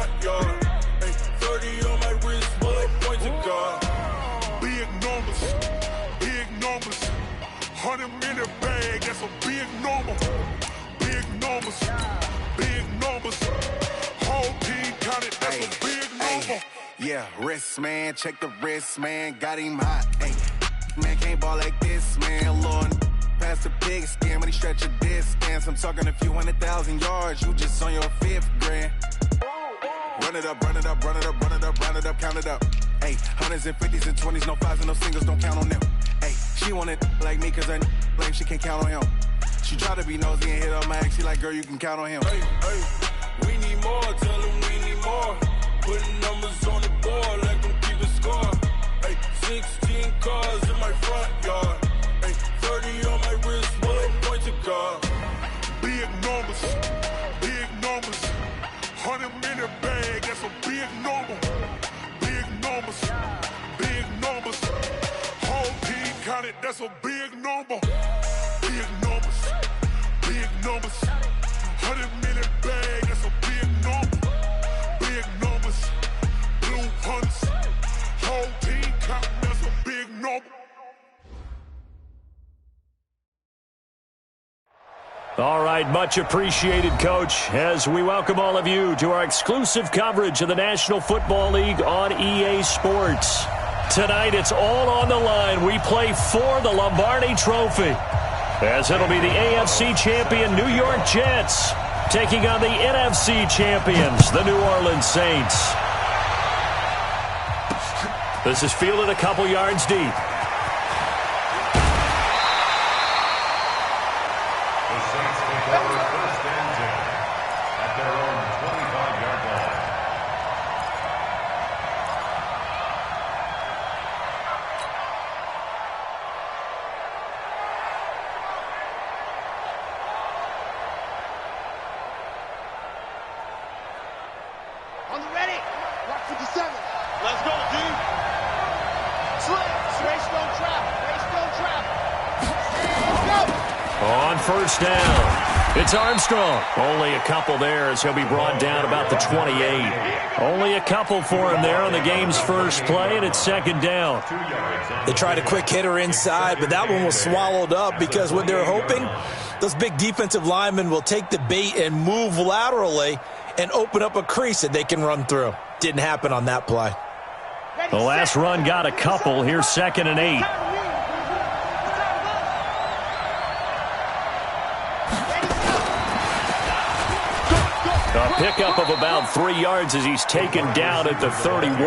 front yard. Hey, 30 on my wrist, bullet point to God. Big numbers, big numbers. 100-minute bag, that's a big number. Big numbers, big numbers. Whole team counted, that's a big number. Yeah, wrist, man, check the wrist, man. Got him hot, ayy. Man, can't ball like this, man. Lord, past the pig skin when he stretch a distance. I'm talking a few 100,000 yards, you just on your 5th grand. Run it up, run it up, run it up, run it up, run it up, count it up. Ayy, 100s and 50s and 20s, no 5s and no singles, don't count on them. Ayy, she want it like me cause her blame, she can't count on him. She try to be nosy and hit up my ex, she like, girl, you can count on him. Hey, we need more, tell them we need more. Putting numbers on the board, let them keep a score. Hey, 16 cars in my front yard. Hey, 30 on my wrist, bullet point to God. Big numbers, big numbers. 100-minute bag, that's a big number. Big numbers, big numbers. Whole team counted, that's a big number. Big numbers, big numbers. 100-minute bag, that's a big number. Big numbers, blue hunts. Whole team counting, that's a big number. All right, much appreciated, Coach, as we welcome all of you to our exclusive coverage of the National Football League on EA Sports. Tonight, it's all on the line. We play for the Lombardi Trophy, as it'll be the AFC champion New York Jets taking on the NFC champions, the New Orleans Saints. This is fielded a couple yards deep. On the ready. Rock 57. Let's go, dude. Race don't travel. Race don't travel. Let's go. On first down, it's Armstrong. Only a couple there as he'll be brought down about the 28. Only a couple for him there on the game's first play, and it's second down. They tried a quick hitter inside, but that one was swallowed up because what they're hoping, those big defensive linemen will take the bait and move laterally and open up a crease that they can run through. Didn't happen on that play. The last run got a couple. Here's 2nd and 8. A pickup of about 3 yards as he's taken down at the 31.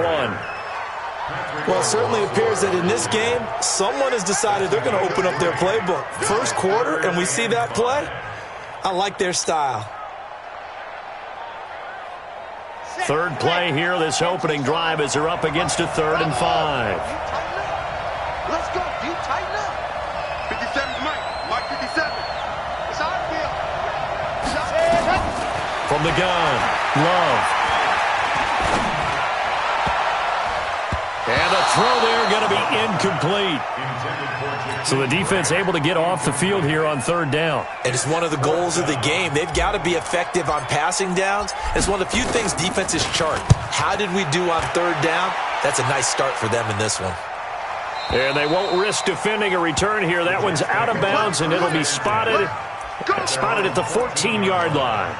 Well, it certainly appears that in this game, someone has decided they're going to open up their playbook. First quarter, and we see that play. I like their style. Third play here, this opening drive, as they're up against a 3rd and 5. Let's go. You tighten up. 57's Mike. Mike 57. It's our field. From the gun, Love. And the throw there going to be incomplete. So the defense able to get off the field here on 3rd down. And it's one of the goals of the game. They've got to be effective on passing downs. It's one of the few things defenses chart. How did we do on 3rd down? That's a nice start for them in this one. And they won't risk defending a return here. That one's out of bounds, and it'll be spotted at the 14-yard line.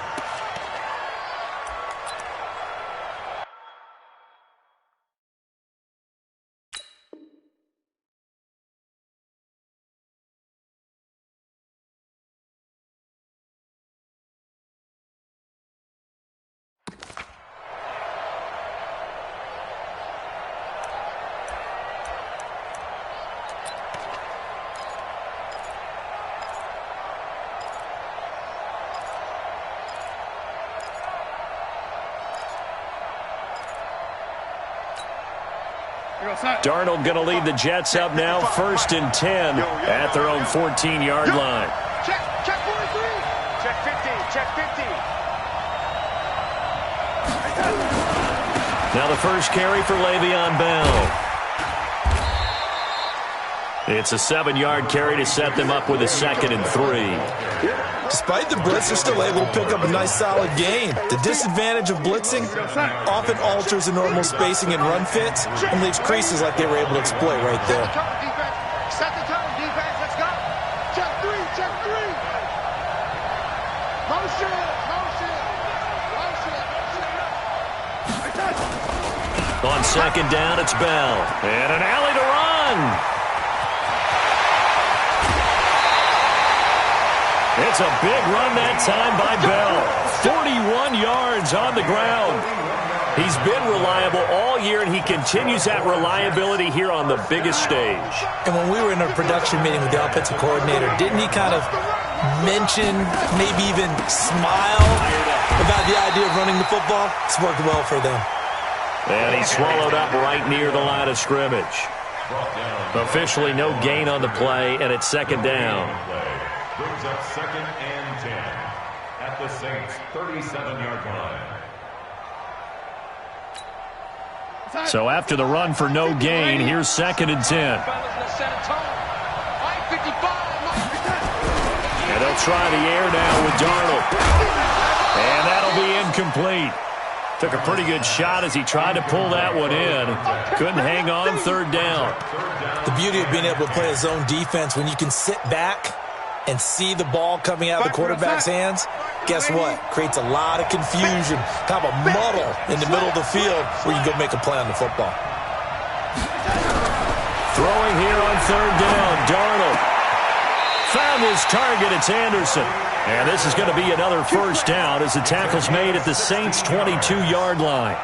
Darnold going to lead the Jets up now, 1st and 10 at their own 14-yard line. Check 43. Check 15. Check 15. Now the first carry for Le'Veon Bell. It's a 7-yard carry to set them up with a 2nd and 3. Despite the blitz, they're still able to pick up a nice, solid gain. The disadvantage of blitzing often alters the normal spacing and run fits and leaves creases like they were able to exploit right there. Set the tone, defense. Let's go. Check three. Motion. On 2nd down, it's Bell. And an alley to run. It's a big run that time by Bell. 41 yards on the ground. He's been reliable all year, and he continues that reliability here on the biggest stage. And when we were in a production meeting with the offensive coordinator, didn't he kind of mention, maybe even smile about the idea of running the football? It's worked well for them. And he swallowed up right near the line of scrimmage. Officially no gain on the play, and it's 2nd down. Brings up 2nd and 10 at the Saints' 37-yard line. So after the run for no gain, here's 2nd and 10. And they'll try the air now with Darnold. And that'll be incomplete. Took a pretty good shot as he tried to pull that one in. Couldn't hang on 3rd down. The beauty of being able to play a zone defense, when you can sit back and see the ball coming out of the quarterback's hands, guess what? Creates a lot of confusion, kind of a muddle in the middle of the field where you can go make a play on the football. Throwing here on 3rd down, Darnold. Found his target, it's Anderson. And this is going to be another 1st down as the tackle's made at the Saints' 22-yard line.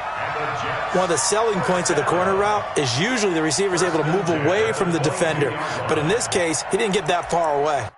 One of the selling points of the corner route is usually the receiver is able to move away from the defender. But in this case, he didn't get that far away.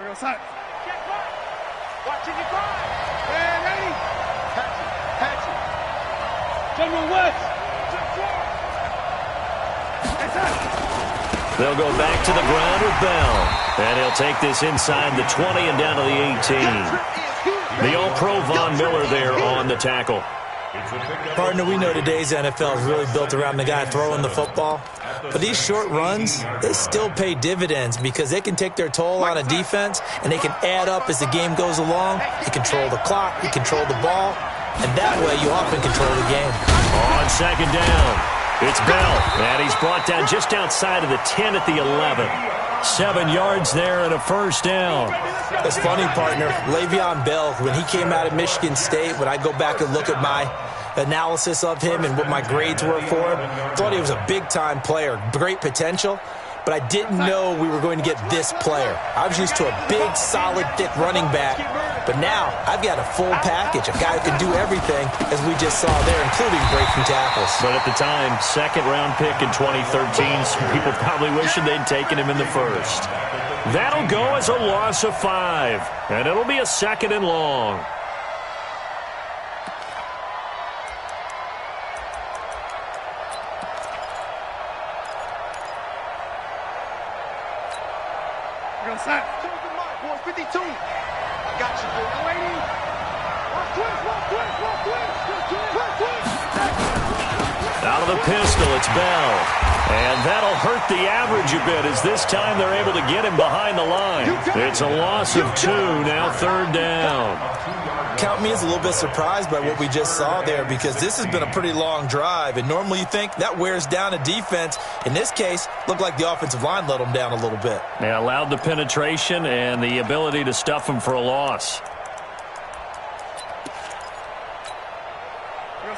Outside. Watching you go. Hey, ready? Catch it. General West. They'll go back to the ground with Bell. And he'll take this inside the 20 and down to the 18. The All-Pro Von Miller there on the tackle. Partner, we know today's NFL is really built around the guy throwing the football. But these short runs, they still pay dividends because they can take their toll on a defense and they can add up as the game goes along. You control the clock, you control the ball, and that way you often control the game. On 2nd down, it's Bell, and he's brought down just outside of the 10 at the 11. 7 yards there and a 1st down. It's funny, partner. Le'Veon Bell, when he came out of Michigan State, when I go back and look at my analysis of him and what my grades were for him, thought he was a big-time player, great potential, but I didn't know we were going to get this player. I was used to a big, solid, thick running back, but now I've got a full package, a guy who can do everything, as we just saw there, including breaking tackles. But at the time, 2nd-round pick in 2013, some people probably wishing they'd taken him in the 1st. That'll go as a loss of 5, and it'll be a 2nd and long. Boys, 52. I got you, boy. Waiting. Out of the pistol, it's Bell. And that'll hurt the average a bit as this time they're able to get him behind the line. It's a loss of 2, now 3rd down. Count me as a little bit surprised by what we just saw there because this has been a pretty long drive, and normally you think that wears down a defense. In this case, looked like the offensive line let them down a little bit. They allowed the penetration and the ability to stuff them for a loss.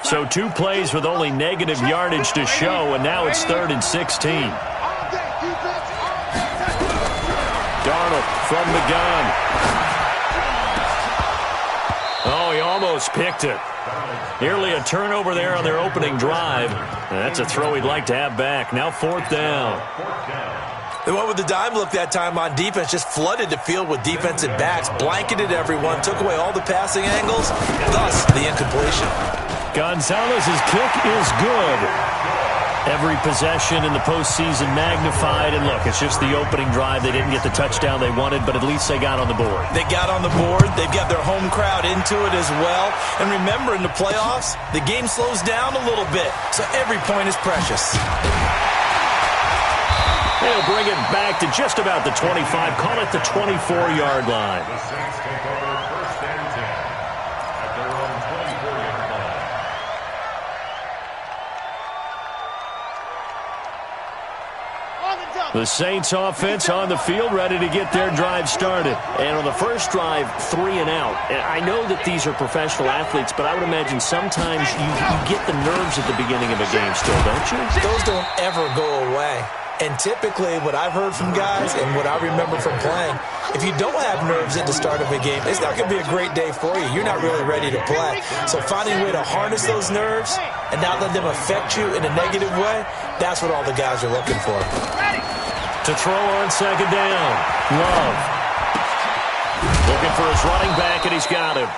So 2 plays with only negative yardage to show, and now it's 3rd and 16. Darnold from the gun. Oh, he almost picked it. Nearly a turnover there on their opening drive. That's a throw he'd like to have back. Now 4th down. They went with the dime look that time on defense, just flooded the field with defensive backs, blanketed everyone, took away all the passing angles, thus the incompletion. Gonzalez's kick is good. Every possession in the postseason magnified. And look, it's just the opening drive. They didn't get the touchdown they wanted, but at least they got on the board. They got on the board. They've got their home crowd into it as well. And remember, in the playoffs, the game slows down a little bit, so every point is precious. They'll bring it back to just about the 25. Call it the 24-yard line. The Saints take over 1st and 10 at their own 24-yard line. The Saints offense on the field, ready to get their drive started. And on the first drive, 3 and out. And I know that these are professional athletes, but I would imagine sometimes you get the nerves at the beginning of a game still, don't you? Those don't ever go away. And typically, what I've heard from guys and what I remember from playing, if you don't have nerves at the start of a game, it's not going to be a great day for you. You're not really ready to play. So finding a way to harness those nerves and not let them affect you in a negative way, that's what all the guys are looking for. To throw on 2nd down, Love. Looking for his running back, and he's got him.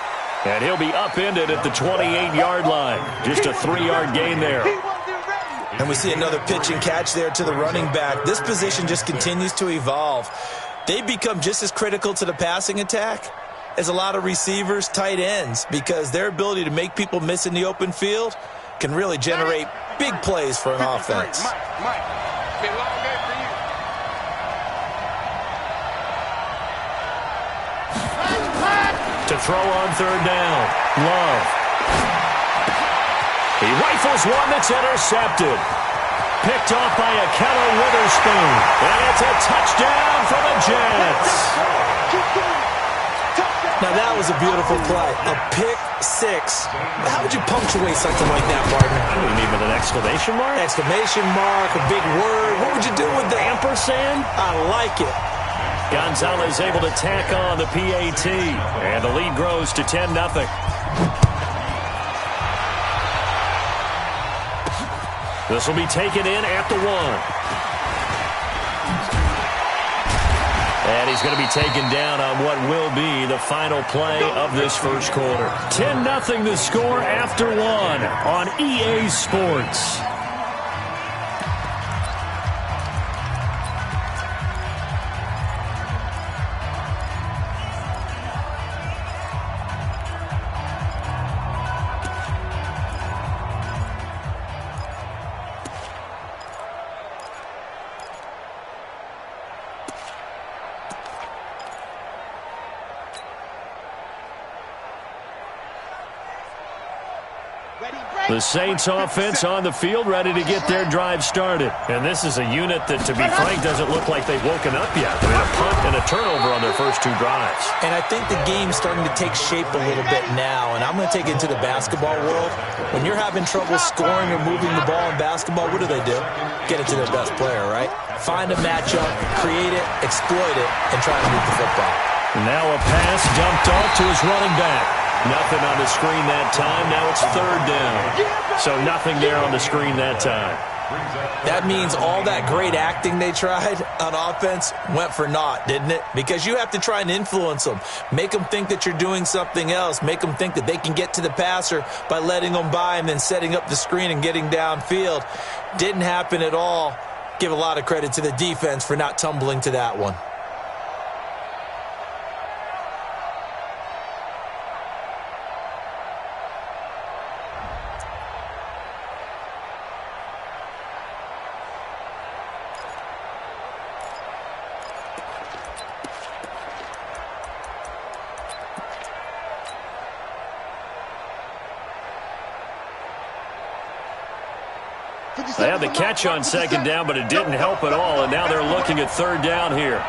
And he'll be upended at the 28-yard line. Just a 3-yard gain there. And we see another pitch and catch there to the running back. This position just continues to evolve. They become just as critical to the passing attack as a lot of receivers, tight ends, because their ability to make people miss in the open field can really generate big plays for an offense. Mike, been a long day for you. To throw on 3rd down, Love. He rifles one that's intercepted. Picked off by Akello Witherspoon. And it's a touchdown for the Jets. Now that was a beautiful play. A pick 6. How would you punctuate something like that, Martin? What do you mean, with an exclamation mark? Exclamation mark, a big word. What would you do with that? Ampersand? I like it. Gonzalez able to tack on the PAT. And the lead grows to 10-0. This will be taken in at the 1. And he's going to be taken down on what will be the final play of this first quarter. 10-0 the score after 1 on EA Sports. The Saints offense on the field, ready to get their drive started. And this is a unit that, to be frank, doesn't look like they've woken up yet. I mean, a punt and a turnover on their first 2 drives. And I think the game's starting to take shape a little bit now. And I'm going to take it to the basketball world. When you're having trouble scoring or moving the ball in basketball, what do? Get it to their best player, right? Find a matchup, create it, exploit it, and try to move the football. Now a pass dumped off to his running back. Nothing on the screen that time. Now it's 3rd down. So nothing there on the screen that time. That means all that great acting they tried on offense went for naught, didn't it? Because you have to try and influence them. Make them think that you're doing something else. Make them think that they can get to the passer by letting them by and then setting up the screen and getting downfield. Didn't happen at all. Give a lot of credit to the defense for not tumbling to that one. They had the catch on second down, but it didn't help at all, and now they're looking at third down here.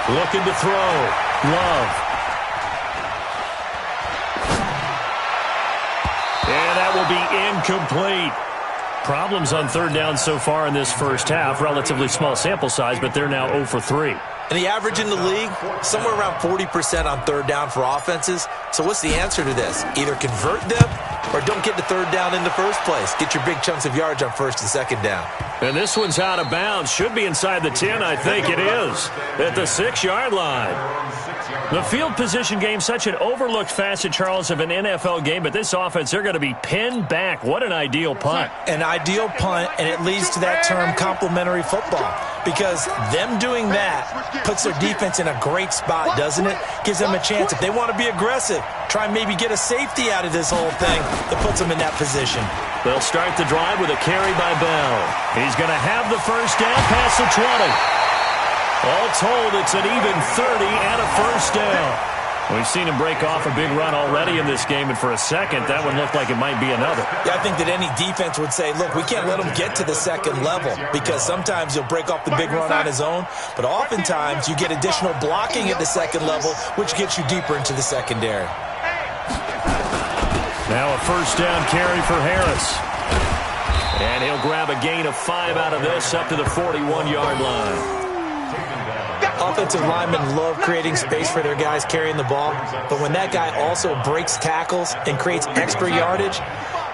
Looking to throw. Love. And that will be incomplete. Problems on third down so far in this first half. Relatively small sample size, but they're now 0 for 3. And the average in the league, somewhere around 40% on third down for offenses. So what's the answer to this? Either convert them or don't get to third down in the first place. Get your big chunks of yards on first and second down. And this one's out of bounds. Should be inside the 10, I think it is. At the 6-yard line. The field position game, such an overlooked facet, Charles, of an NFL game. But this offense, they're going to be pinned back. What an ideal punt. An ideal punt, and it leads to that term complementary football. Because them doing that puts their defense in a great spot, doesn't it? Gives them a chance. If they want to be aggressive, try and maybe get a safety out of this whole thing that puts them in that position. They'll start the drive with a carry by Bell. He's going to have the first down past the 20. All told, it's an even 30 and a first down. We've seen him break off a big run already in this game, and for a second, that one looked like it might be another. Yeah, I think that any defense would say, look, we can't let him get to the second level because sometimes he'll break off the big run on his own, but oftentimes you get additional blocking at the second level, which gets you deeper into the secondary. Now a first down carry for Harris. And he'll grab a gain of 5 out of this up to the 41-yard line. Offensive linemen love creating space for their guys carrying the ball, but when that guy also breaks tackles and creates extra yardage,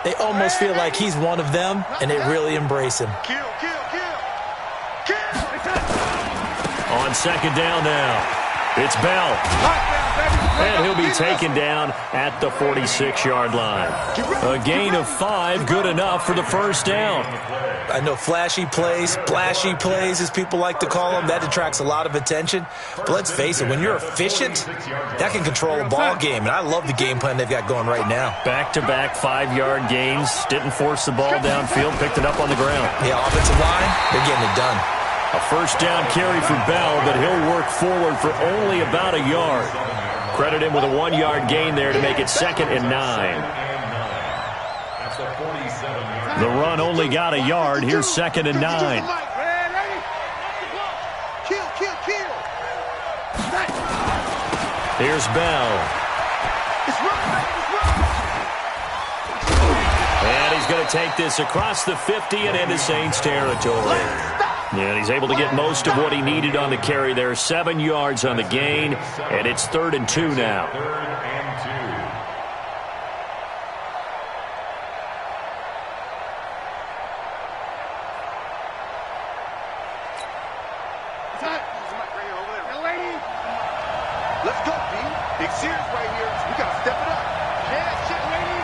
they almost feel like he's one of them, and they really embrace him. On second down now, it's Bell. And he'll be taken down at the 46-yard line. A gain of 5, good enough for the first down. I know flashy plays, splashy plays, as people like to call them, that attracts a lot of attention. But let's face it, when you're efficient, that can control a ball game. And I love the game plan they've got going right now. Back-to-back 5-yard gains. Didn't force the ball downfield, picked it up on the ground. Yeah, offensive line, they're getting it done. A first down carry for Bell, but he'll work forward for only about a yard. Credit him with a 1-yard gain there to make it 2nd and 9. The run only got a yard. Here's 2nd and 9. Here's Bell. And he's going to take this across the 50 and into Saints territory. And he's able to get most of what he needed on the carry there. 7 yards on the gain, and it's 3rd and 2 now. Let's go, B. Big series right here. We got to step it up. Yeah, shit, lady.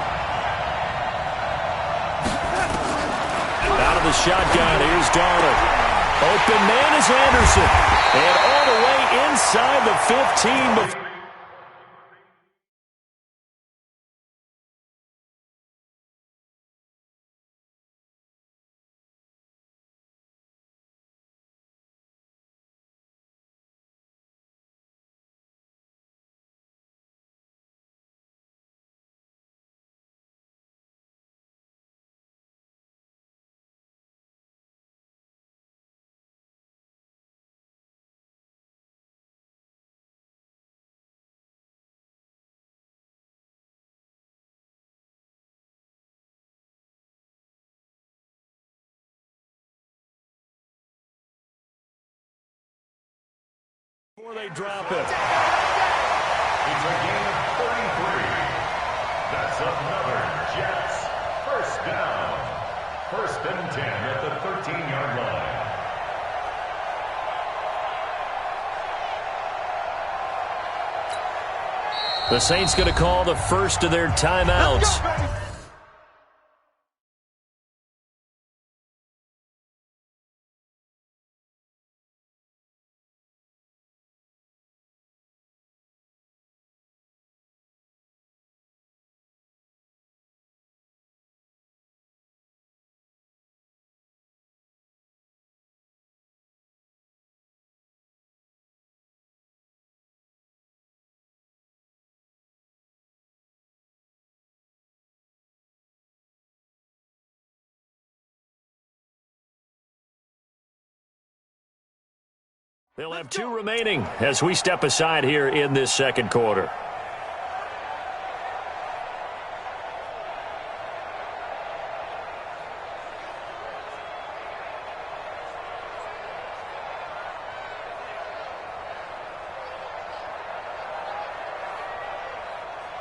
Out of the shotgun, here's Darnold. Open man is Anderson. And all the way inside the 15 before. Before they drop it. It's a gain of 33. That's another Jets. First down. 1st and 10 at the 13-yard line. The Saints going to call the first of their timeouts. They'll have 2 remaining as we step aside here in this second quarter.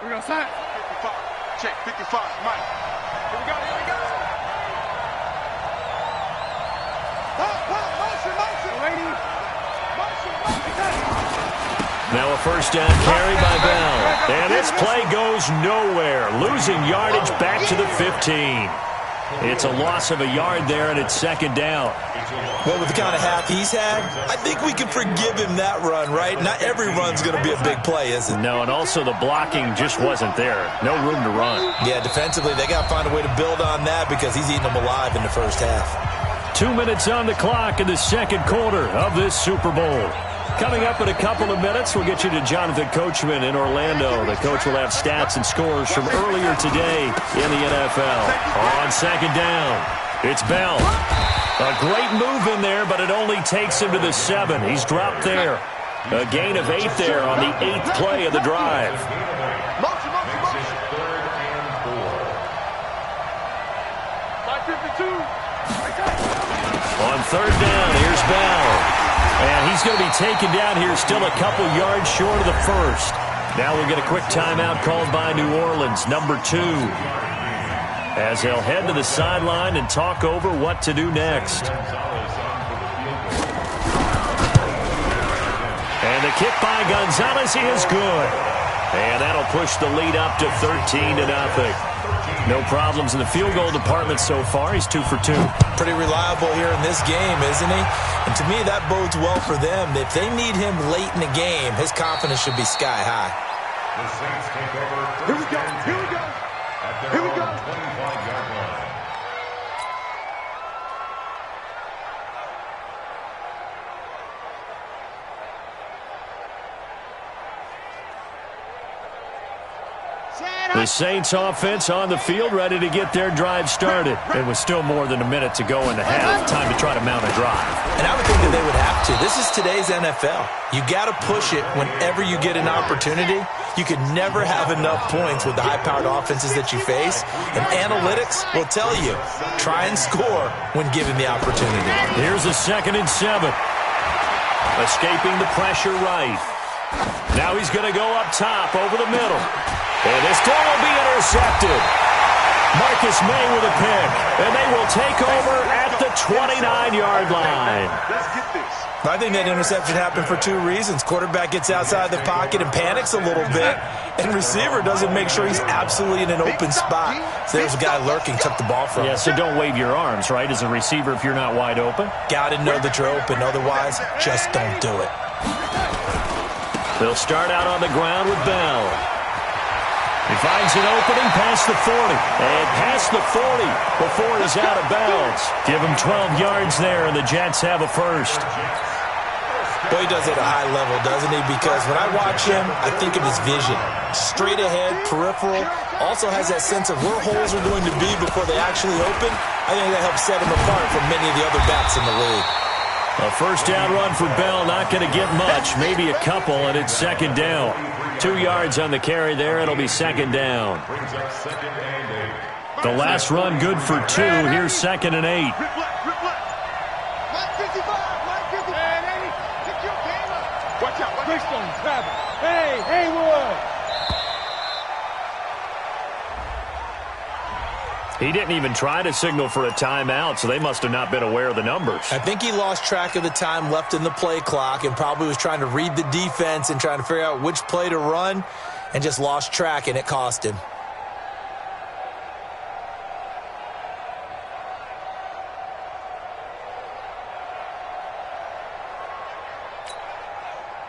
We're going to sign. 55. Check. 55. Mike. Here we go. Here we go. Motion. Lady. Now a first down carry by Bell. And this play goes nowhere. Losing yardage back to the 15. It's a loss of a yard there, and it's second down. Well, with the kind of half he's had, I think we can forgive him that run, right? Not every run's going to be a big play, is it? No, and also the blocking just wasn't there. No room to run. Yeah, defensively, they got to find a way to build on that because he's eating them alive in the first half. 2 minutes on the clock in the second quarter of this Super Bowl. Coming up in a couple of minutes, we'll get you to Jonathan Coachman in Orlando. The coach will have stats and scores from earlier today in the NFL. On second down, it's Bell. A great move in there, but it only takes him to the 7. He's dropped there. A gain of 8 there on the 8th play of the drive. Motion. 552. On third down, here's Bell. And he's going to be taken down here still a couple yards short of the first. Now we'll get a quick timeout called by New Orleans, number 2. As they'll head to the sideline and talk over what to do next. And the kick by Gonzalez is good. And that'll push the lead up to 13-0. No problems in the field goal department so far. He's 2 for 2. Pretty reliable here in this game, isn't he? And to me, that bodes well for them. If they need him late in the game, his confidence should be sky high. The Saints take over. Here we go. At their own 25-yard line. The Saints offense on the field, ready to get their drive started. And with still more than a minute to go in the half, time to try to mount a drive. And I would think that they would have to. This is today's NFL. You got to push it whenever you get an opportunity. You can never have enough points with the high-powered offenses that you face. And analytics will tell you, try and score when given the opportunity. Here's a 2nd and 7. Escaping the pressure right. Now he's going to go up top over the middle. And this throw will be intercepted. Marcus May with a pick. And they will take over at the 29-yard line. Let's get this. I think that interception happened for 2 reasons. Quarterback gets outside the pocket and panics a little bit. And receiver doesn't make sure he's absolutely in an open spot. So there's a guy lurking, took the ball from him. Yeah, so don't wave your arms, right, as a receiver if you're not wide open. Got to know that you're open. Otherwise, just don't do it. They'll start out on the ground with Bell. He finds an opening past the 40. And past the 40 before he's out of bounds. Give him 12 yards there, and the Jets have a first. Boy, he does it at a high level, doesn't he? Because when I watch him, I think of his vision. Straight ahead, peripheral. Also has that sense of where holes are going to be before they actually open. I think that helps set him apart from many of the other backs in the league. A first down run for Bell, not going to get much. Maybe a couple, and it's second down. 2 yards on the carry there. It'll be second down. The last run good for 2. Here's 2nd and 8. Watch out. Hey, Haywood. He didn't even try to signal for a timeout, so they must have not been aware of the numbers. I think he lost track of the time left in the play clock and probably was trying to read the defense and trying to figure out which play to run and just lost track, and it cost him.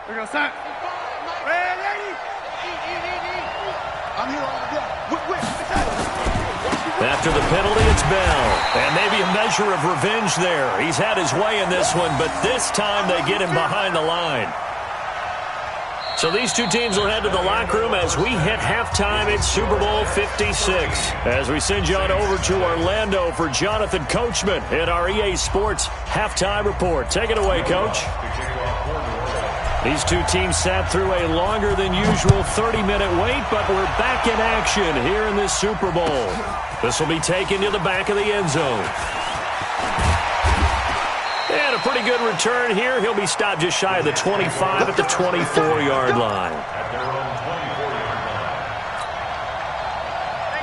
We're going to start. Hey, lady. I'm here all day. After the penalty, it's Bell. And maybe a measure of revenge there. He's had his way in this one, but this time they get him behind the line. So these two teams will head to the locker room as we hit halftime in Super Bowl 56. As we send you on over to Orlando for Jonathan Coachman in our EA Sports Halftime Report. Take it away, Coach. These two teams sat through a longer than usual 30-minute wait, but we're back in action here in this Super Bowl. This will be taken to the back of the end zone. And a pretty good return here. He'll be stopped just shy of the 25 at the 24-yard line.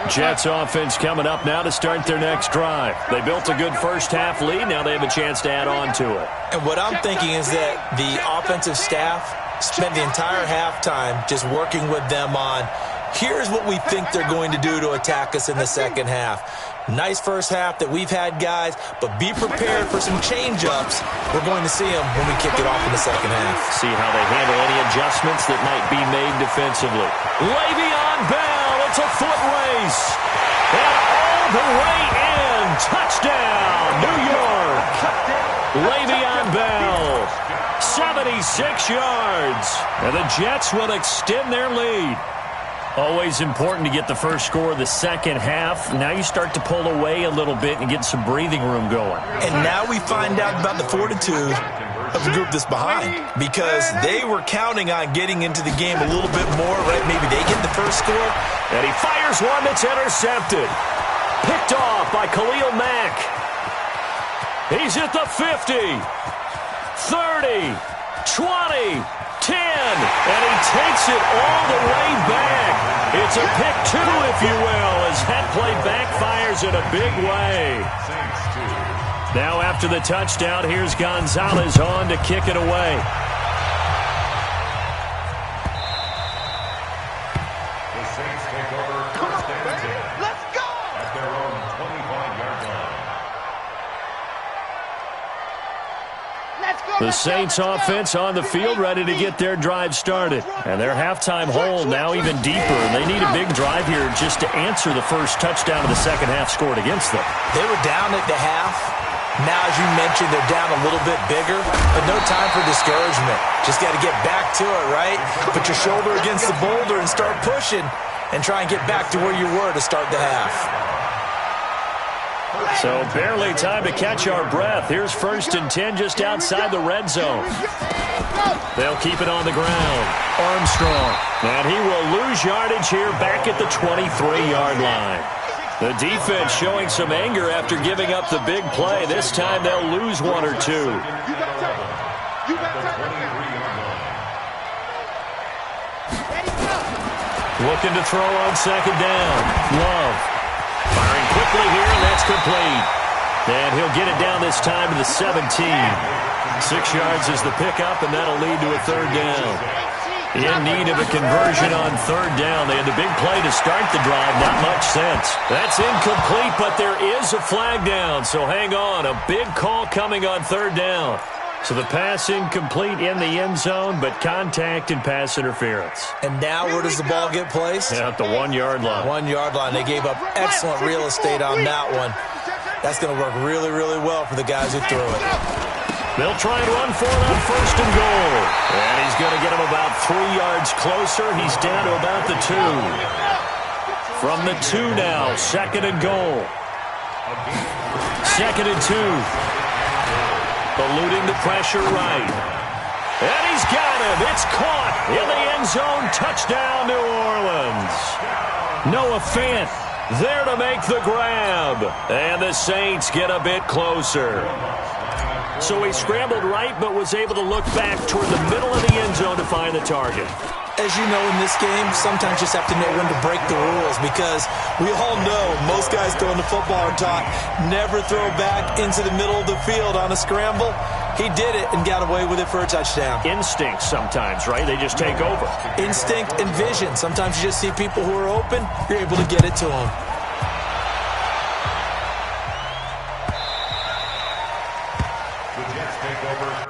Jets offense coming up now to start their next drive. They built a good first-half lead. Now they have a chance to add on to it. And what I'm thinking is that the offensive staff spent the entire halftime just working with them on, here's what we think they're going to do to attack us in the second half. Nice first half that we've had, guys, but be prepared for some change-ups. We're going to see them when we kick it off in the second half. See how they handle any adjustments that might be made defensively. Le'Veon Bell, it's a foot race. And all the way in. Touchdown, New York. Le'Veon Bell, 76 yards. And the Jets will extend their lead. Always important to get the first score of the second half. Now you start to pull away a little bit and get some breathing room going. And now we find out about the fortitude of the group that's behind, because they were counting on getting into the game a little bit more, right? Maybe they get the first score. And he fires one that's intercepted. Picked off by Khalil Mack. He's at the 50, 30, 20, 10, and he takes it all the way back. It's a pick two, if you will, as that play backfires in a big way. Now after the touchdown, here's Gonzalez on to kick it away. The Saints take over first and 10. Let's go! At their own 25-yard line. The Saints offense on the field ready to get their drive started. And their halftime hole now even deeper. They need a big drive here just to answer the first touchdown of the second half scored against them. They were down at the half. Now, as you mentioned, they're down a little bit bigger, but no time for discouragement. Just got to get back to it, right? Put your shoulder against the boulder and start pushing and try and get back to where you were to start the half. So barely time to catch our breath. Here's first and 10 just outside the red zone. They'll keep it on the ground. Armstrong. And he will lose yardage here back at the 23-yard line. The defense showing some anger after giving up the big play. This time they'll lose one or two. Looking to throw on second down. Love. Firing quickly here, and that's complete. And he'll get it down this time to the 17. 6 yards is the pickup, and that'll lead to a third down. In need of a conversion on third down. They had the big play to start the drive. Not much sense. That's incomplete, but there is a flag down, so hang on. A big call coming on third down. So the pass incomplete in the end zone, but contact and pass interference. And now where does the ball get placed? At the 1-yard line. 1-yard line. They gave up excellent real estate on that one. That's going to work really, really well for the guys who threw it. They'll try and run for it on first and goal. And he's going to get him about 3 yards closer. He's down to about the 2. From the 2 now, second and goal. Second and 2. Eluding the pressure right. And he's got him. It's caught in the end zone. Touchdown, New Orleans. Noah Fant there to make the grab. And the Saints get a bit closer. So he scrambled right, but was able to look back toward the middle of the end zone to find the target. As you know, in this game, sometimes you just have to know when to break the rules, because we all know most guys throwing the football are taught never throw back into the middle of the field on a scramble. He did it and got away with it for a touchdown. Instinct sometimes, right? They just take over. Instinct and vision. Sometimes you just see people who are open, you're able to get it to them. The Jets take over.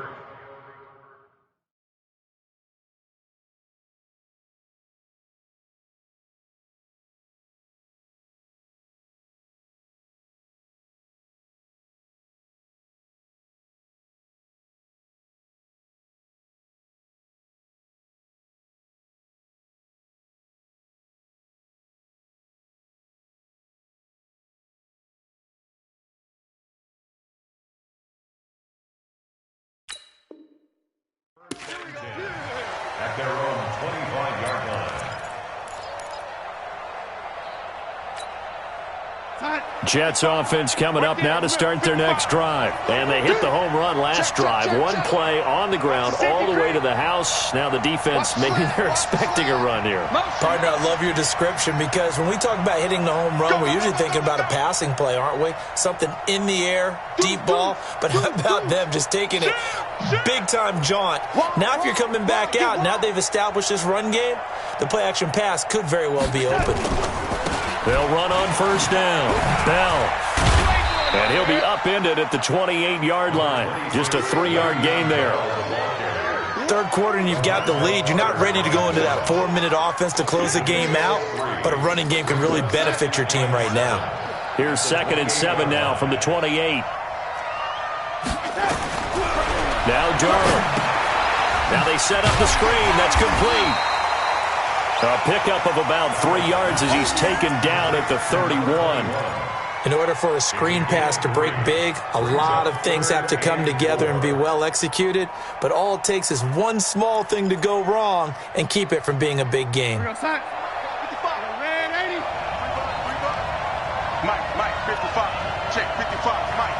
Jets offense coming up now to start their next drive. And they hit the home run last drive. One play on the ground all the way to the house. Now the defense, maybe they're expecting a run here. Partner, I love your description because when we talk about hitting the home run, we're usually thinking about a passing play, aren't we? Something in the air, deep ball. But how about them just taking it big-time jaunt? Now if you're coming back out, now they've established this run game, the play-action pass could very well be open. They'll run on first down. Bell. And he'll be upended at the 28-yard line. Just a 3-yard gain there. Third quarter and you've got the lead. You're not ready to go into that 4-minute offense to close the game out, but a running game can really benefit your team right now. Here's 2nd and 7 now from the 28. Now Darnold. Now they set up the screen. That's complete. A pickup of about 3 yards as he's taken down at the 31. In order for a screen pass to break big, a lot of things have to come together and be well executed, but all it takes is one small thing to go wrong and keep it from being a big game. Mike, 55. Check 55, Mike.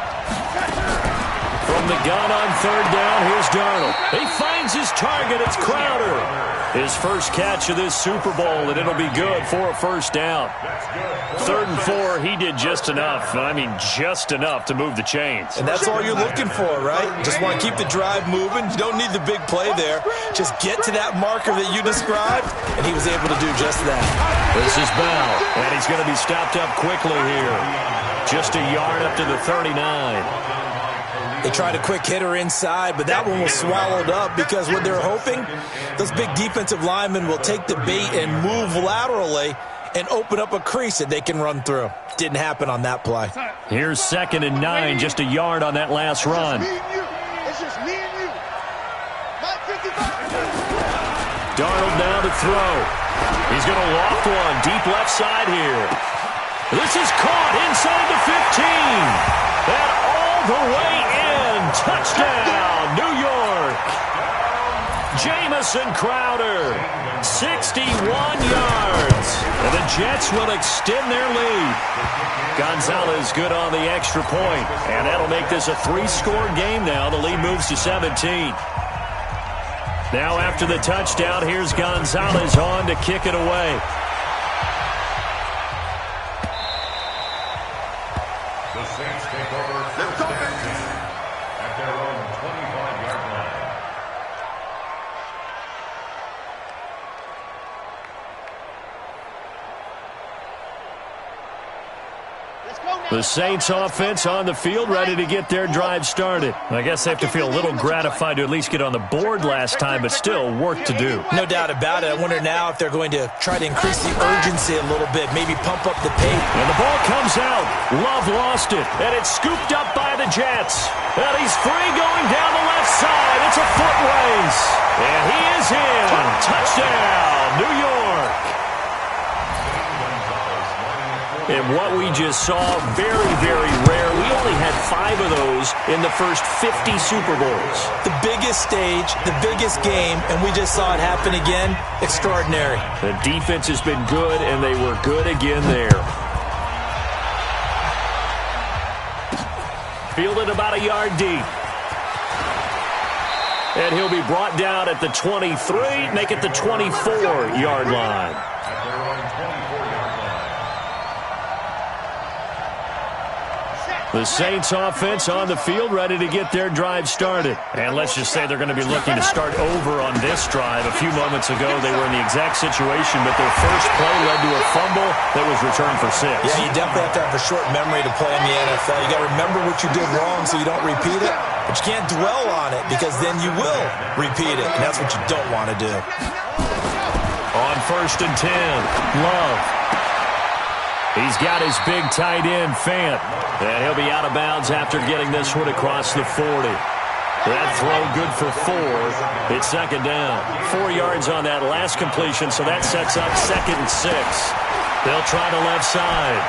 From the gun on 3rd down, here's Darnold. He finds his target. It's Crowder. His first catch of this Super Bowl, and it'll be good for a first down. 3rd and 4, he did just enough. I mean, just enough to move the chains. And that's all you're looking for, right? Just want to keep the drive moving. You don't need the big play there. Just get to that marker that you described, and he was able to do just that. This is Bell, and he's going to be stopped up quickly here. Just a yard up to the 39. They tried a quick hitter inside, but that one was swallowed up because what they're hoping, those big defensive linemen will take the bait and move laterally and open up a crease that they can run through. Didn't happen on that play. Here's 2nd and 9, just a yard on that last run. It's just me and you. Mike 55. Darnold now to throw. He's going to loft one deep left side here. This is caught inside the 15. And all the way in. Touchdown, New York. Jamison Crowder, 61 yards. And the Jets will extend their lead. Gonzalez good on the extra point. And that'll make this a 3-score game now. The lead moves to 17. Now after the touchdown, here's Gonzalez on to kick it away. The Saints take over first and 10 at their own 25-yard line. The Saints offense on the field, ready to get their drive started. I guess they have to feel a little gratified to at least get on the board last time, but still work to do. No doubt about it. I wonder now if they're going to try to increase the urgency a little bit, maybe pump up the pace. And the ball comes out. Love lost it, and it's scooped up by the Jets. And he's free going down the left side. It's a foot race. And he is in. Touchdown, New York. And what we just saw, very, very rare. We only had 5 of those in the first 50 Super Bowls. The biggest stage, the biggest game, and we just saw it happen again. Extraordinary. The defense has been good, and they were good again there. Fielded about a yard deep. And he'll be brought down at the 23, make it the 24-yard line. The Saints offense on the field, ready to get their drive started. And let's just say they're going to be looking to start over on this drive. A few moments ago, they were in the exact situation, but their first play led to a fumble that was returned for 6. Yeah, you definitely have to have a short memory to play in the NFL. You got to remember what you did wrong so you don't repeat it, but you can't dwell on it because then you will repeat it, and that's what you don't want to do. On 1st and 10, Love. He's got his big tight end, Fant. And he'll be out of bounds after getting this one across the 40. That throw good for 4. It's 2nd down. 4 yards on that last completion, so that sets up 2nd and 6. They'll try the left side.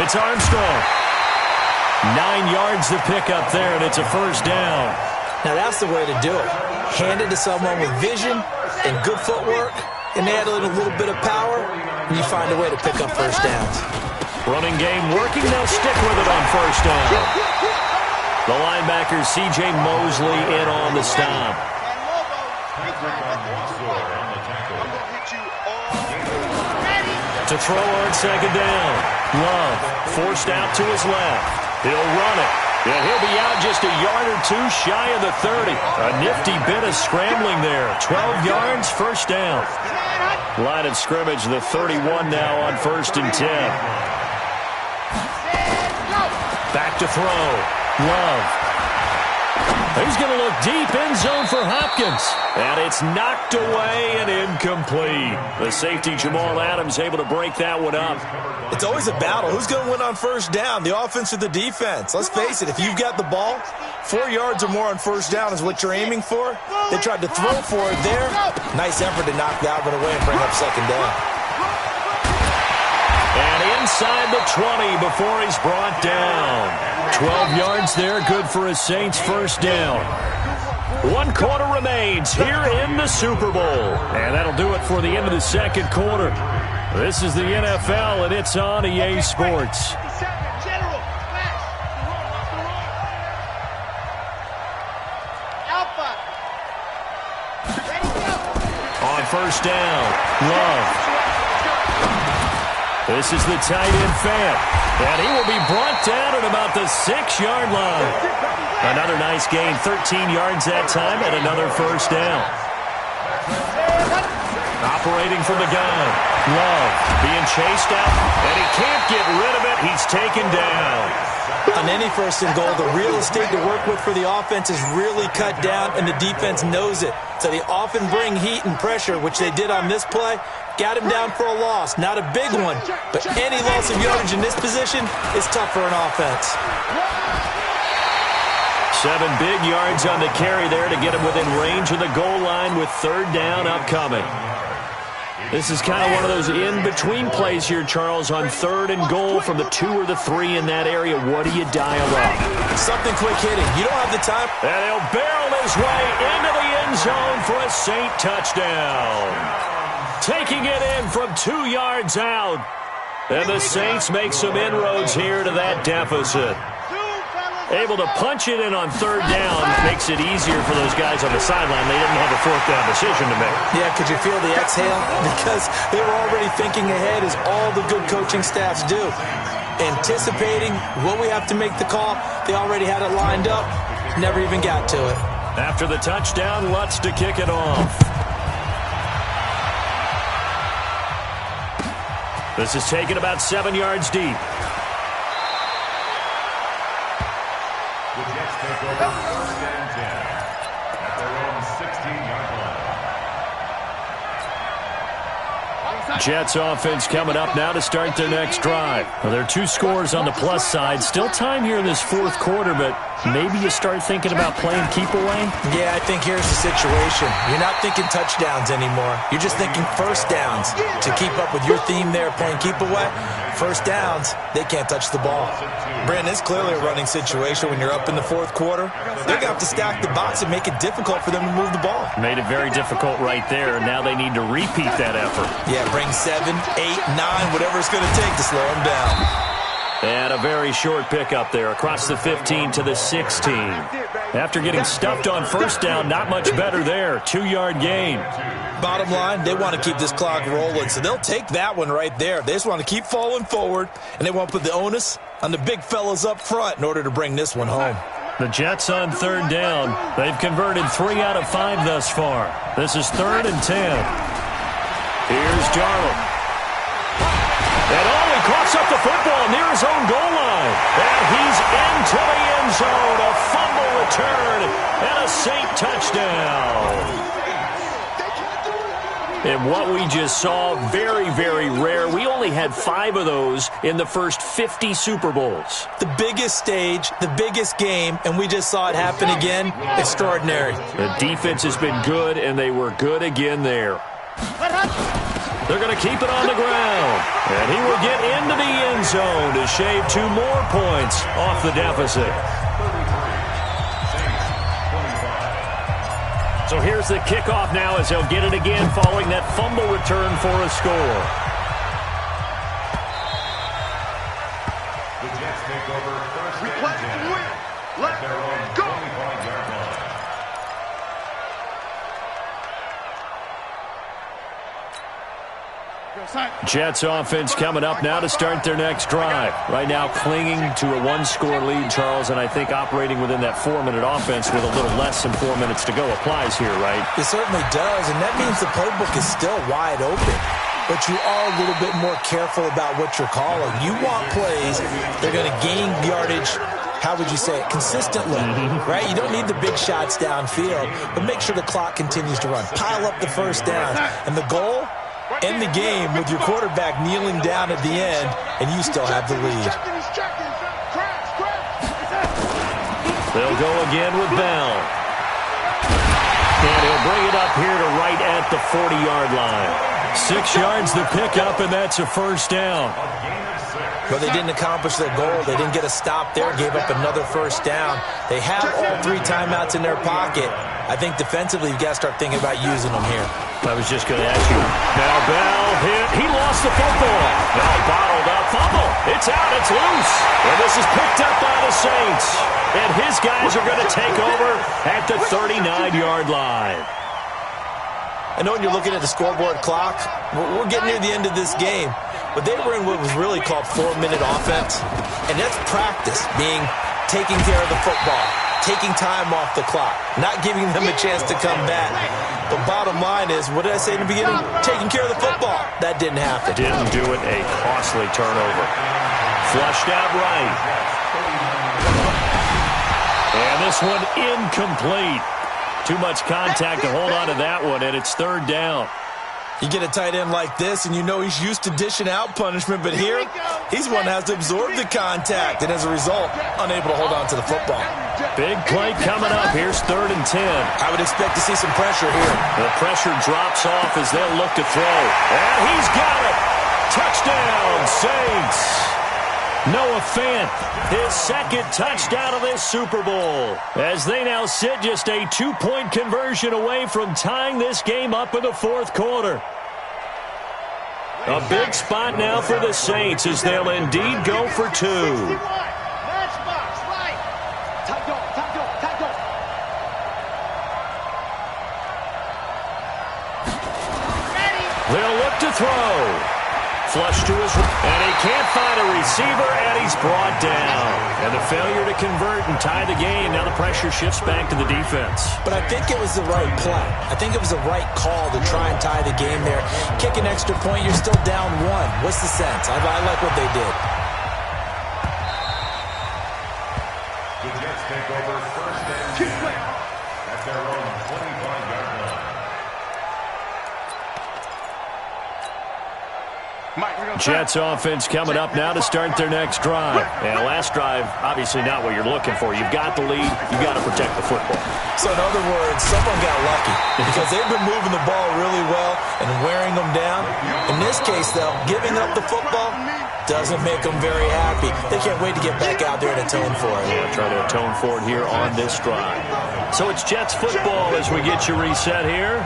It's Armstrong. 9 yards to pick up there, and it's a first down. Now that's the way to do it. Hand it to someone with vision and good footwork, and add a little bit of power, and you find a way to pick up first downs. Running game working. They'll stick with it on first down. The linebacker, C.J. Mosley, in on the stop. To throw on second down. Love forced out to his left. He'll run it. And he'll be out just a yard or two shy of the 30. A nifty bit of scrambling there. 12 yards, first down. Line of scrimmage, the 31 now on 1st and 10. Back to throw. Love. He's going to look deep, end zone for Hopkins. And it's knocked away and incomplete. The safety, Jamal Adams, able to break that one up. It's always a battle. Who's going to win on first down, the offense or the defense? Let's face it, if you've got the ball, 4 yards or more on first down is what you're aiming for. They tried to throw for it there. Nice effort to knock that one away and bring up second down. And inside the 20 before he's brought down. 12 yards there, good for a Saints first down. 1 quarter remains here in the Super Bowl. And that'll do it for the end of the second quarter. This is the NFL, and it's on EA Sports. On first down, Love. This is the tight end Fant. And he will be brought down at about the 6-yard line. Another nice gain, 13 yards that time, and another first down. Operating from the gun. Love being chased out, and he can't get rid of it. He's taken down. On any first and goal, the real estate to work with for the offense is really cut down, and the defense knows it. So they often bring heat and pressure, which they did on this play. Got him down for a loss. Not a big one, but any loss of yardage in this position is tough for an offense. 7 big yards on the carry there to get him within range of the goal line with third down upcoming. This is kind of one of those in-between plays here, Charles, on third and goal from the 2 or the 3 in that area. What do you dial up? Something quick hitting. You don't have the time. And he'll barrel his way into the end zone for a Saint touchdown. Taking it in from 2 yards out. And the Saints make some inroads here to that deficit. Able to punch it in on third down makes it easier for those guys on the sideline. They didn't have a fourth down decision to make. Yeah, could you feel the exhale? Because they were already thinking ahead, as all the good coaching staffs do. Anticipating what we have to make the call. They already had it lined up. Never even got to it. After the touchdown, Lutz to kick it off. This is taken about 7 yards deep. The Jets take over 1st and 10 at their own 16-yard line. Jets offense coming up now to start their next drive. Well, there are 2 scores on the plus side. Still time here in this 4th quarter, but maybe you start thinking about playing keep away? Yeah, I think here's the situation. You're not thinking touchdowns anymore. You're just thinking first downs. To keep up with your theme there, playing keep away, first downs, they can't touch the ball. Brandon, it's clearly a running situation when you're up in the 4th quarter. They're going to have to stack the box and make it difficult for them to move the ball. Made it very difficult right there, and now they need to repeat that effort. Yeah, bring 7, 8, 9, whatever it's going to take to slow them down. And a very short pickup there across the 15 to the 16. After getting stuffed on first down, not much better there. 2-yard gain. Bottom line, they want to keep this clock rolling, so they'll take that one right there. They just want to keep falling forward, and they want to put the onus on the big fellas up front in order to bring this one home. The Jets on third down. They've converted 3 out of 5 thus far. This is 3rd and 10. Here's Darnold. And he coughs up the football near his own goal line. And he's into the end zone. A fumble return and a Saint touchdown. And what we just saw, very, very rare. We only had 5 of those in the first 50 Super Bowls. The biggest stage, the biggest game, and we just saw it happen again. Extraordinary. The defense has been good, and they were good again there. They're going to keep it on the ground. And he will get into the end zone to shave 2 more points off the deficit. So here's the kickoff now as they'll get it again following that fumble return for a score. Jets offense coming up now to start their next drive. Right now clinging to a one-score lead, Charles, and I think operating within that 4-minute offense with a little less than 4 minutes to go applies here, right? It certainly does, and that means the playbook is still wide open. But you are a little bit more careful about what you're calling. You want plays that are going to gain yardage, how would you say it, consistently, right? You don't need the big shots downfield, but make sure the clock continues to run. Pile up the first downs. And the goal, end the game with your quarterback kneeling down at the end, and you still have the lead. They'll go again with Bell. And he'll bring it up here to right at the 40-yard line. 6 yards the pickup, and that's a first down. But they didn't accomplish their goal. They didn't get a stop there, gave up another first down. They have all 3 timeouts in their pocket. I think defensively you've got to start thinking about using them here. I was just going to ask you. Now Bell hit. He lost the football. Now bottled up. Fumble. It's out. It's loose. And this is picked up by the Saints. And his guys are going to take over at the 39-yard line. I know when you're looking at the scoreboard clock, we're getting near the end of this game. But they were in what was really called 4-minute offense. And that's practice, being taking care of the football, taking time off the clock, not giving them a chance to come back. The bottom line is, what did I say in the beginning? Taking care of the football. That didn't happen. Didn't do it. A costly turnover. Flushed out right. And this one incomplete. Too much contact to hold on to that one, and it's third down. You get a tight end like this, and you know he's used to dishing out punishment, but here, he's one that has to absorb the contact, and as a result, unable to hold on to the football. Big play coming up. Here's 3rd and 10. I would expect to see some pressure here. The pressure drops off as they'll look to throw. And he's got it. Touchdown, Saints. Noah Fant, his 2nd touchdown of this Super Bowl, as they now sit just a 2-point conversion away from tying this game up in the 4th quarter. A big spot now for the Saints as they'll indeed go for 2. They'll look to throw. Flush to his right, and he can't find a receiver, and he's brought down. And the failure to convert and tie the game. Now the pressure shifts back to the defense. But I think it was the right play. I think it was the right call to try and tie the game there. Kick an extra point, you're still down 1. What's the sense? I like what they did. The Jets take over 1st and 10 at their own 25-yard line. Jets offense coming up now to start their next drive. And last drive, obviously not what you're looking for. You've got the lead. You've got to protect the football. So in other words, someone got lucky because they've been moving the ball really well and wearing them down. In this case, though, giving up the football doesn't make them very happy. They can't wait to get back out there and atone for it. Yeah, try to atone for it here on this drive. So it's Jets football as we get you reset here.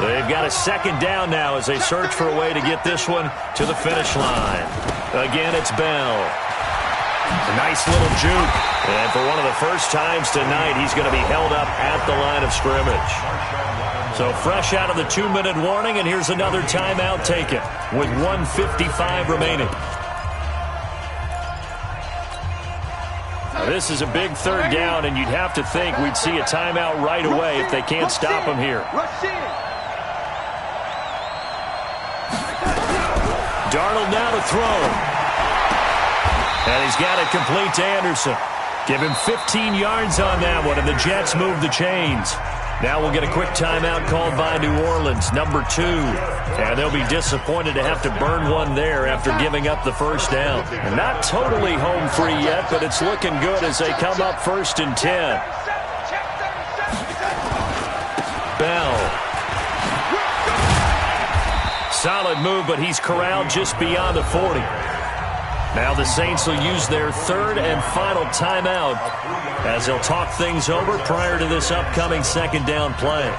They've got a 2nd down now as they search for a way to get this one to the finish line. Again, it's Bell. A nice little juke. And for one of the first times tonight, he's going to be held up at the line of scrimmage. So fresh out of the 2-minute warning, and here's another timeout taken with 1:55 remaining. Now, this is a big 3rd down, and you'd have to think we'd see a timeout right away if they can't stop him here. Darnold now to throw. And he's got it complete to Anderson. Give him 15 yards on that one, and the Jets move the chains. Now we'll get a quick timeout called by New Orleans, number 2. And they'll be disappointed to have to burn one there after giving up the first down. Not totally home free yet, but it's looking good as they come up 1st and 10. Bell. Solid move, but he's corralled just beyond the 40. Now the Saints will use their 3rd and final timeout as they'll talk things over prior to this upcoming 2nd down play.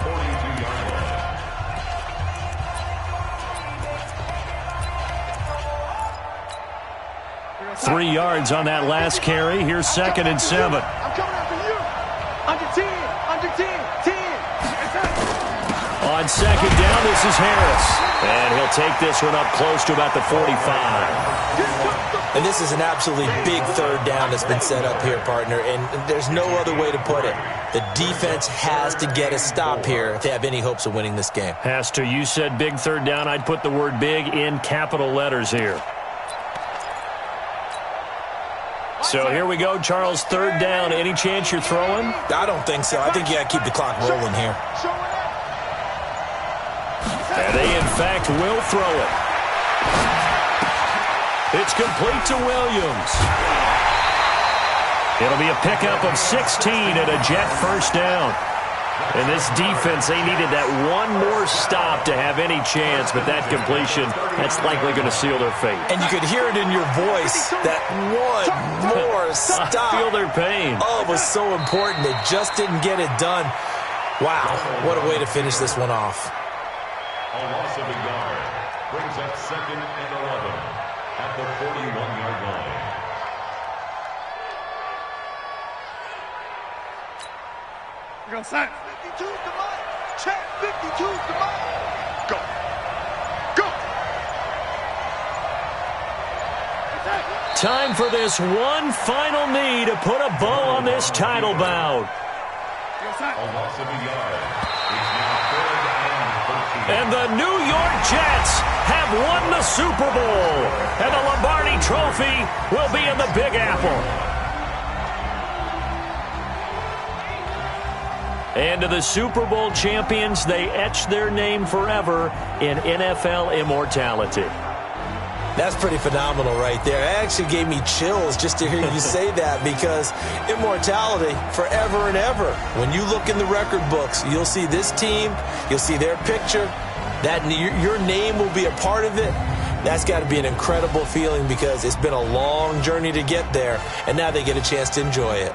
Three yards on that last carry. Here's 2nd and 7. I'm coming after you. Under 10, under 10, 10. On 2nd down, this is Harris. And he'll take this one up close to about the 45. And this is an absolutely big third down that's been set up here, partner, and there's no other way to put it. The defense has to get a stop here if they have any hopes of winning this game. Has to. You said big third down. I'd put the word big in capital letters here. So here we go, Charles, third down. Any chance you're throwing? I don't think so. I think you got to keep the clock rolling here. And they, in fact, will throw it. It's complete to Williams. It'll be a pickup of 16 and a Jet first down. And this defense, they needed that one more stop to have any chance, but that completion, that's likely going to seal their fate. And you could hear it in your voice, that one more stop. I feel their pain. Oh, it was so important. They just didn't get it done. Wow, what a way to finish this one off. A loss of a yard brings up 2nd and 11 at the 41-yard line. Go, son. 52's the mark. Check. 52's the mark. Go. Go. Time for this one final knee to put a bow on this title bout. A loss of a yard. It's now 3rd and 13. And the New York Jets have won the Super Bowl. And the Lombardi Trophy will be in the Big Apple. And to the Super Bowl champions, they etch their name forever in NFL immortality. That's pretty phenomenal right there. It actually gave me chills just to hear you say that, because immortality forever and ever. When you look in the record books, you'll see this team, you'll see their picture, that your name will be a part of it. That's got to be an incredible feeling, because it's been a long journey to get there, and now they get a chance to enjoy it.